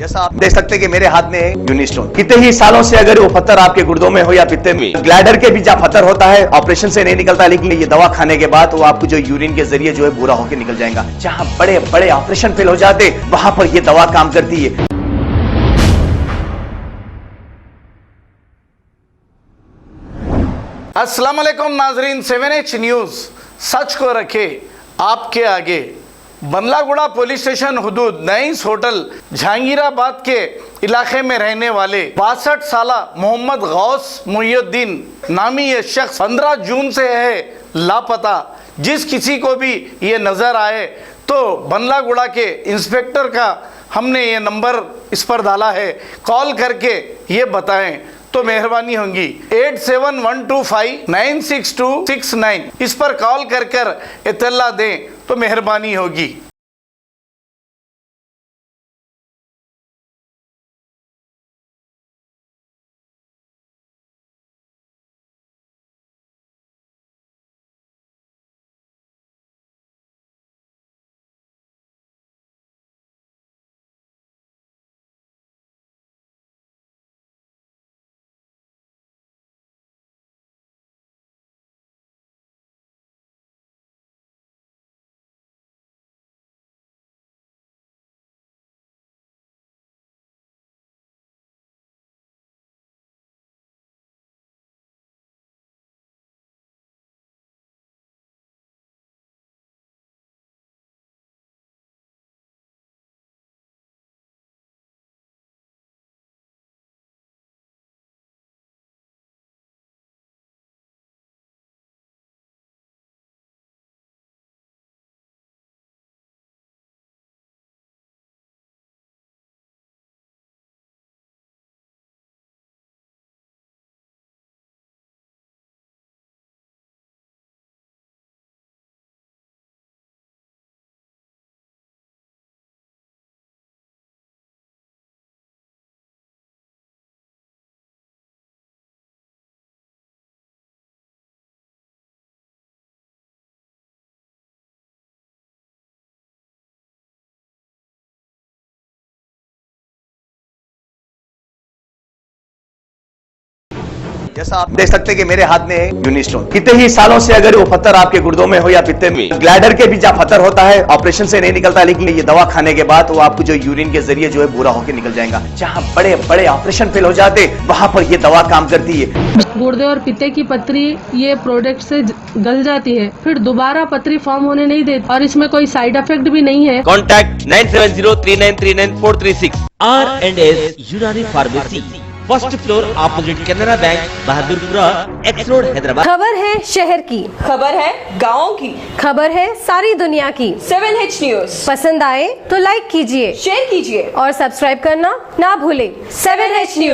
जैसा आप देख सकते हैं कि मेरे हाथ में यूनिस्टोन, कितने ही सालों से अगर वो पत्थर आपके गुर्दों में हो या पित्ते में, ग्लैडर के भी जहाँ पत्थर होता है ऑपरेशन से नहीं निकलता, लेकिन ये दवा खाने के बाद वो आपको जो यूरिन के जरिए जो है पूरा होकर निकल जाएगा। जहाँ बड़े बड़े ऑपरेशन फेल हो जाते वहां पर ये दवा काम करती है। अस्सलाम वालेकुम नाजरीन, 7H न्यूज़ सच को रखे आपके आगे। बंदलागुड़ा पुलिस स्टेशन हुदूद नईस होटल जहांगीराबाद के इलाके में रहने वाले 62 साला मोहम्मद गौस मुहिउद्दीन नामी ये शख्स 15 जून से है लापता। जिस किसी को भी ये नज़र आए तो बंदलागुड़ा के इंस्पेक्टर का हमने ये नंबर इस पर डाला है, कॉल करके ये बताएं तो मेहरबानी होगी। 8712596269 इस पर कॉल कर इत्तला दें तो मेहरबानी होगी। जैसा आप देख सकते हैं कि मेरे हाथ में यूनिस्टोन, कितने ही सालों से अगर वो पत्थर आपके गुर्दों में हो या पित्ते में, ग्लैडर के भी जहाँ पत्थर होता है ऑपरेशन से नहीं निकलता, लेकिन ये दवा खाने के बाद वो आपको जो यूरिन के जरिए जो है पूरा होकर निकल जाएगा। जहाँ बड़े बड़े ऑपरेशन फेल हो जाते वहां पर ये दवा काम करती है। गुर्दे और पित्ते की पथरी ये प्रोडक्ट से गल जाती है, फिर दोबारा पथरी फॉर्म होने नहीं देती और इसमें कोई साइड इफेक्ट भी नहीं है। कॉन्टैक्ट 9703939436 R&S यूनानी pharmacy, first floor opposite Canara bank, Bahadurpura, x road, Hyderabad. खबर है शहर की, खबर है गाँव की, खबर है सारी दुनिया की। 7H न्यूज़ पसंद आए तो लाइक कीजिए, शेयर कीजिए और सब्सक्राइब करना ना भूले। 7H news.